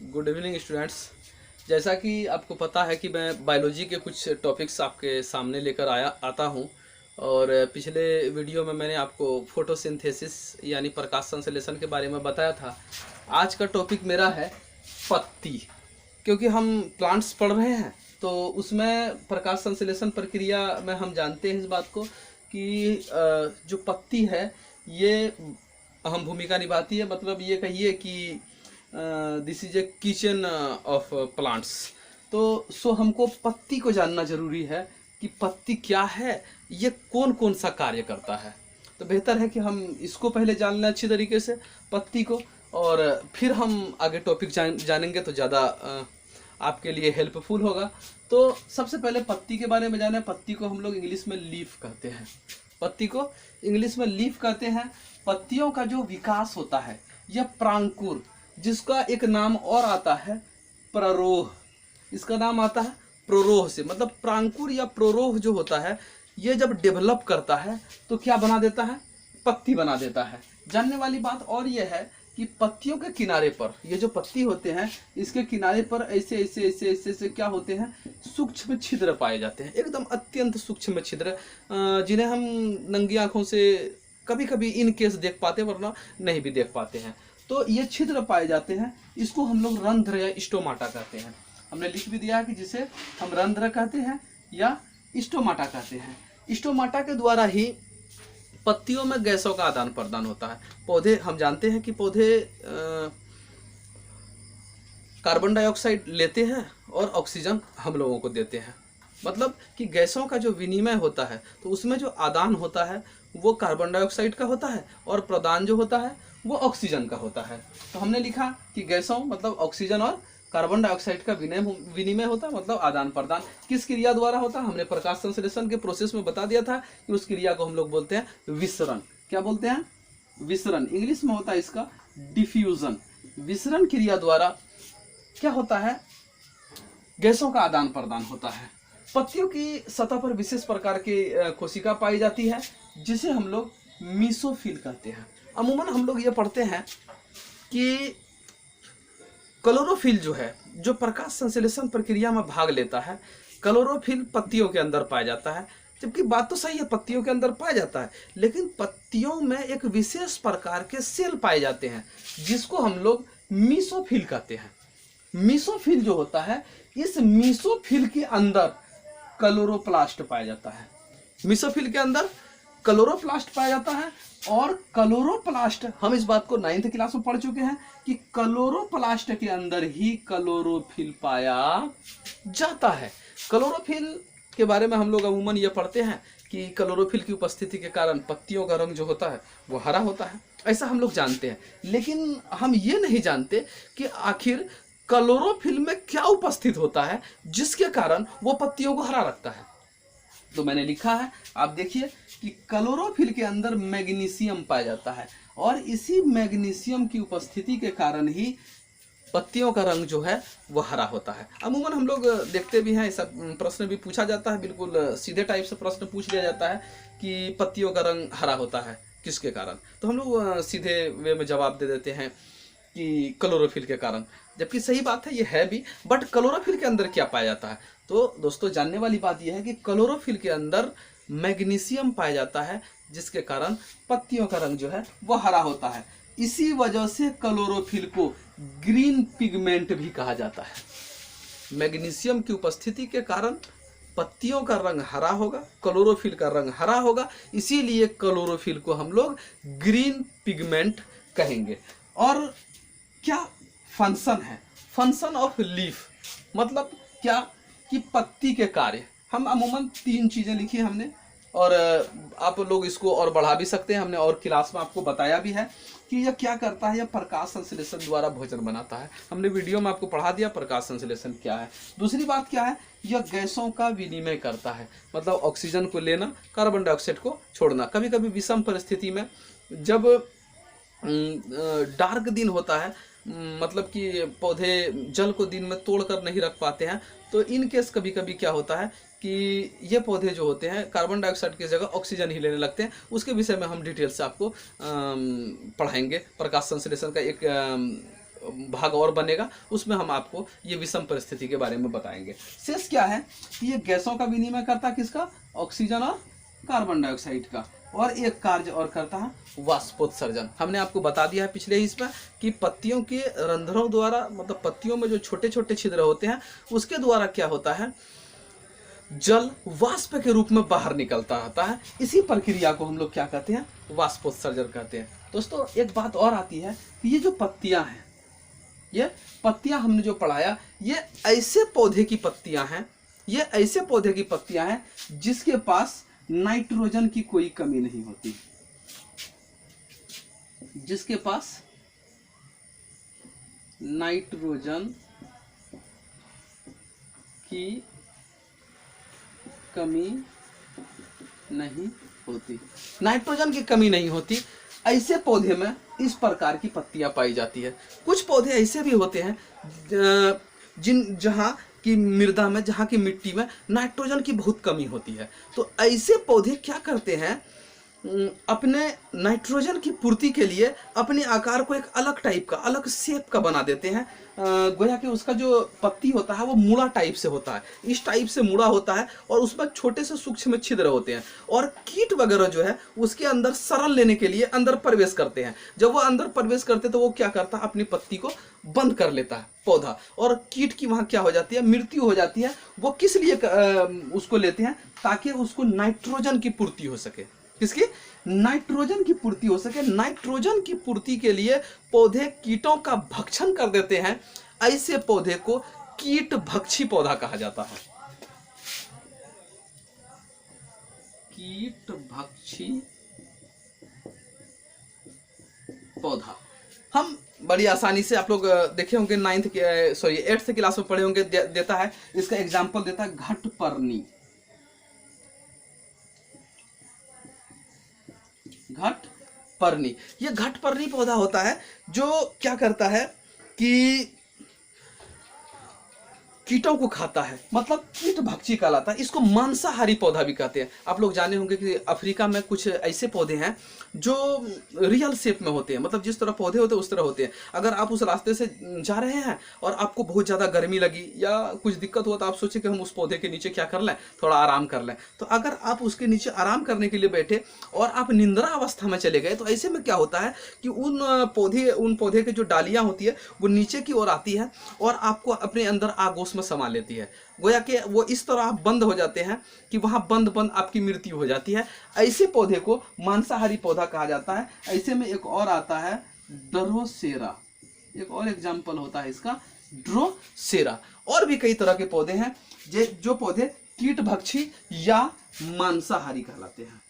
Good evening students. जैसा कि आपको पता है कि मैं बायोलॉजी के कुछ टॉपिक्स आपके सामने लेकर आता हूं। और पिछले वीडियो में मैंने आपको फोटोसिंथेसिस यानी प्रकाश संश्लेषण के बारे में बताया था। आज का टॉपिक मेरा है पत्ती। क्योंकि हम प्लांट्स पढ़ रहे हैं तो उसमें प्रकाश संश्लेषण प्रक्रिया में हम जानते हैं इस बात को कि जो पत्ती है ये अहम भूमिका निभाती है। मतलब ये कहिए कि this is a kitchen of plants. तो हमको पत्ती को जानना जरूरी है कि पत्ती क्या है, ये कौन कौन सा कार्य करता है। तो बेहतर है कि हम इसको पहले जान लें अच्छी तरीके से पत्ती को, और फिर हम आगे टॉपिक जानेंगे तो ज़्यादा आपके लिए हेल्पफुल होगा। तो सबसे पहले पत्ती के बारे में जाने। पत्ती को हम लोग इंग्लिश में लीफ कहते हैं। पत्ती को इंग्लिश में लीफ कहते हैं। पत्तियों का जो विकास होता है यह प्रांकुर, जिसका एक नाम और आता है प्ररोह। इसका नाम आता है प्रोरोह से। मतलब प्रांकुर या प्रोरोह जो होता है ये जब डेवलप करता है तो क्या बना देता है, पत्ती बना देता है। जानने वाली बात और यह है कि पत्तियों के किनारे पर ये जो पत्ती होते हैं इसके किनारे पर ऐसे ऐसे ऐसे ऐसे ऐसे क्या होते हैं, सूक्ष्म छिद्र पाए जाते हैं। एकदम अत्यंत सूक्ष्म छिद्र, जिन्हें हम नंगी आंखों से कभी कभी इन केस देख पाते वरना नहीं भी देख पाते हैं। तो ये छिद्र पाए जाते हैं, इसको हम लोग रंध्र या स्टोमाटा कहते हैं। हमने लिख भी दिया है कि जिसे हम रंध्र कहते हैं या स्टोमाटा कहते हैं। स्टोमाटा के द्वारा ही पत्तियों में गैसों का आदान प्रदान होता है। पौधे, हम जानते हैं कि पौधे कार्बन डाइऑक्साइड लेते हैं और ऑक्सीजन हम लोगों को देते हैं। मतलब कि गैसों का जो विनिमय होता है तो उसमें जो आदान होता है वो कार्बन डाइऑक्साइड का होता है और प्रदान जो होता है वो ऑक्सीजन का होता है। तो हमने लिखा कि गैसों मतलब ऑक्सीजन और कार्बन डाइऑक्साइड का विनिमय होता है, मतलब आदान प्रदान किस क्रिया द्वारा होता है। हमने प्रकाश संश्लेषण के प्रोसेस में बता दिया था कि उस क्रिया को हम लोग बोलते हैं विसरण। क्या बोलते हैं? विसरण। इंग्लिश में होता है इसका डिफ्यूजन। विसरण क्रिया द्वारा क्या होता है, गैसों का आदान प्रदान होता है। पत्तियों की सतह पर विशेष प्रकार की कोशिका पाई जाती है जिसे हम लोग मीसोफिल कहते हैं। अमूमन हम लोग ये पढ़ते हैं कि क्लोरोफिल जो है, जो प्रकाश संश्लेषण प्रक्रिया में भाग लेता है, क्लोरोफिल पत्तियों के अंदर पाया जाता है। जबकि बात तो सही है, पत्तियों के अंदर पाया जाता है, लेकिन पत्तियों में एक विशेष प्रकार के सेल पाए जाते हैं जिसको हम लोग मीसोफिल कहते हैं। मीसोफिल जो होता है, इस मीसोफिल के अंदर क्लोरोप्लास्ट पाया जाता है। मीसोफिल के अंदर क्लोरोप्लास्ट पाया जाता है। और क्लोरोप्लास्ट, हम इस बात को 9th क्लास में पढ़ चुके हैं कि क्लोरोप्लास्ट के अंदर ही क्लोरोफिल पाया जाता है। क्लोरोफिल के बारे में हम लोग अमूमन ये पढ़ते हैं कि क्लोरोफिल की उपस्थिति के कारण पत्तियों का रंग जो होता है वो हरा होता है, ऐसा हम लोग जानते हैं। लेकिन हम ये नहीं जानते कि आखिर क्लोरोफिल में क्या उपस्थित होता है जिसके कारण वो पत्तियों को हरा रखता है। तो मैंने लिखा है, आप देखिए कि क्लोरोफिल के अंदर मैग्नीशियम पाया जाता है और इसी मैग्नीशियम की उपस्थिति के कारण ही पत्तियों का रंग जो है वो हरा होता है। अमूमन हम लोग देखते भी हैं, ऐसा प्रश्न भी पूछा जाता है, बिल्कुल सीधे टाइप से प्रश्न पूछ लिया जाता है कि पत्तियों का रंग हरा होता है किसके कारण। तो हम लोग सीधे वे में जवाब दे देते हैं कि क्लोरोफिल के कारण, जबकि सही बात है ये है भी। बट क्लोरोफिल के अंदर क्या पाया जाता है? तो दोस्तों जानने वाली बात यह है कि क्लोरोफिल के अंदर मैग्नीशियम पाया जाता है जिसके कारण पत्तियों का रंग जो है वो हरा होता है। इसी वजह से क्लोरोफिल को ग्रीन पिगमेंट भी कहा जाता है। मैग्नीशियम की उपस्थिति के कारण पत्तियों का रंग हरा होगा, क्लोरोफिल का रंग हरा होगा, इसीलिए क्लोरोफिल को हम लोग ग्रीन पिगमेंट कहेंगे। और क्या फंक्शन है? फंक्शन ऑफ लीफ मतलब क्या कि पत्ती के कार्य। हम अमूमन 3 चीजें लिखी है हमने, और आप लोग इसको और बढ़ा भी सकते हैं। हमने और क्लास में आपको बताया भी है कि यह क्या करता है। यह प्रकाश संश्लेषण द्वारा भोजन बनाता है। हमने वीडियो में आपको पढ़ा दिया प्रकाश संश्लेषण क्या है। दूसरी बात क्या है, यह गैसों का विनिमय करता है, मतलब ऑक्सीजन को लेना, कार्बन डाइऑक्साइड को छोड़ना। कभी कभी विषम परिस्थिति में जब डार्क दिन होता है, मतलब कि पौधे जल को दिन में तोड़कर नहीं रख पाते हैं, तो इन केस कभी कभी क्या होता है कि ये पौधे जो होते हैं कार्बन डाइऑक्साइड की जगह ऑक्सीजन ही लेने लगते हैं। उसके विषय में हम डिटेल से आपको पढ़ाएंगे। प्रकाश संश्लेषण का एक भाग और बनेगा, उसमें हम आपको ये विषम परिस्थिति के बारे में बताएंगे। शेष क्या है कि ये गैसों का विनिमय करता है, किसका? ऑक्सीजन और कार्बन डाइऑक्साइड का। और एक कार्य और करता है वाष्पोत्सर्जन। हमने आपको बता दिया है पिछले इसमें कि पत्तियों के रंध्रों द्वारा, मतलब पत्तियों में जो छोटे छोटे छिद्र होते हैं उसके द्वारा क्या होता है, जल वाष्प के रूप में बाहर निकलता आता है। इसी प्रक्रिया को हम लोग क्या कहते हैं? वाष्पोत्सर्जन कहते हैं। दोस्तों एक बात और आती है कि ये जो पत्तियां हैं, ये पत्तियां हमने जो पढ़ाया, ये ऐसे पौधे की पत्तियां हैं, ये ऐसे पौधे की पत्तियां हैं जिसके पास नाइट्रोजन की कोई कमी नहीं होती, जिसके पास नाइट्रोजन की कमी नहीं होती, नाइट्रोजन की कमी नहीं होती। ऐसे पौधे में इस प्रकार की पत्तियां पाई जाती है। कुछ पौधे ऐसे भी होते हैं जहां की मृदा में, जहां की मिट्टी में नाइट्रोजन की बहुत कमी होती है। तो ऐसे पौधे क्या करते हैं, अपने नाइट्रोजन की पूर्ति के लिए अपने आकार को एक अलग टाइप का, अलग शेप का बना देते हैं। गोया कि उसका जो पत्ती होता है वो मुड़ा टाइप से होता है, इस टाइप से मुड़ा होता है और उसमें छोटे से सूक्ष्म छिद्र होते हैं। और कीट वगैरह जो है उसके अंदर शरण लेने के लिए अंदर प्रवेश करते हैं। जब वो अंदर प्रवेश करते हैं तो वो क्या करता है, अपनी पत्ती को बंद कर लेता है पौधा, और कीट की वहां क्या हो जाती है, मृत्यु हो जाती है। वो किस लिए उसको लेते हैं? ताकि उसको नाइट्रोजन की पूर्ति हो सके। किसकी? नाइट्रोजन की पूर्ति हो सके। नाइट्रोजन की पूर्ति के लिए पौधे कीटों का भक्षण कर देते हैं। ऐसे पौधे को कीट भक्षी पौधा कहा जाता है। कीट भक्षी पौधा हम बड़ी आसानी से, आप लोग देखे होंगे 8th क्लास में पढ़े होंगे, देता है इसका एग्जाम्पल देता है घटपर्णी। घटपर्णी, ये घटपर्णी पौधा होता है जो क्या करता है कि कीटों को खाता है, मतलब कीट भक्षी कहलाता है। इसको मांसाहारी पौधा भी कहते हैं। आप लोग जाने होंगे कि अफ्रीका में कुछ ऐसे पौधे हैं जो रियल शेप में होते हैं, मतलब जिस तरह पौधे होते हैं उस तरह होते हैं। अगर आप उस रास्ते से जा रहे हैं और आपको बहुत ज़्यादा गर्मी लगी या कुछ दिक्कत हुआ तो आप सोचे कि हम उस पौधे के नीचे क्या कर लें, थोड़ा आराम कर लें। तो अगर आप उसके नीचे आराम करने के लिए बैठे और आप निंद्रा अवस्था में चले गए तो ऐसे में क्या होता है कि उन पौधे की जो डालियाँ होती है वो नीचे की ओर आती है और आपको अपने अंदर आगोश में समा लेती है। गोया कि वो इस तरह आप बंद हो जाते हैं कि वहां बंद आपकी मृत्यु हो जाती है। ऐसे पौधे को मांसाहारी पौधा कहा जाता है। ऐसे में एक और आता है ड्रोसेरा, एक और एग्जाम्पल होता है इसका ड्रोसेरा। और भी कई तरह के पौधे हैं जो पौधे कीट भक्षी या मांसाहारी कहलाते हैं।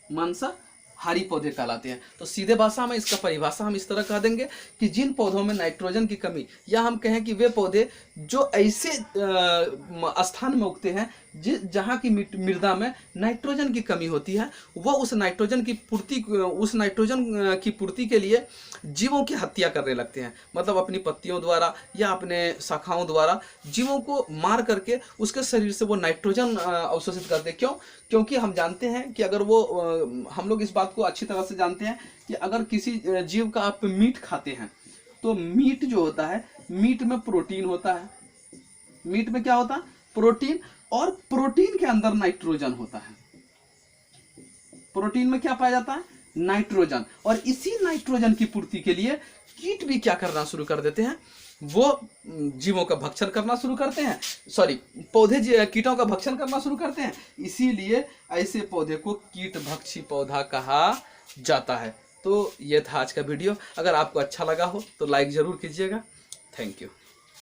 मांसाहारी पौधे कहलाते हैं। तो सीधे भाषा में इसका परिभाषा हम इस तरह कह देंगे कि जिन पौधों में नाइट्रोजन की कमी, या हम कहें कि वे पौधे जो ऐसे स्थान में उगते हैं जहाँ की मृदा में नाइट्रोजन की कमी होती है, वो उस नाइट्रोजन की पूर्ति के लिए जीवों की हत्या करने लगते हैं। मतलब अपनी पत्तियों द्वारा या अपने शाखाओं द्वारा जीवों को मार करके उसके शरीर से वो नाइट्रोजन अवशोषित करते हैं। क्यों? क्योंकि हम जानते हैं कि अगर वो हम लोग इस बात को अच्छी तरह से जानते हैं कि अगर किसी जीव का आप मीट खाते हैं तो मीट जो होता है, मीट में प्रोटीन होता है। मीट में क्या होता है? प्रोटीन। और प्रोटीन के अंदर नाइट्रोजन होता है। प्रोटीन में क्या पाया जाता है? नाइट्रोजन। और इसी नाइट्रोजन की पूर्ति के लिए कीट भी क्या करना शुरू कर देते हैं, वो जीवों का भक्षण करना शुरू करते हैं। पौधे कीटों का भक्षण करना शुरू करते हैं। इसीलिए ऐसे पौधे को कीट भक्षी पौधा कहा जाता है। तो ये था आज का वीडियो। अगर आपको अच्छा लगा हो तो लाइक जरूर कीजिएगा। Thank you.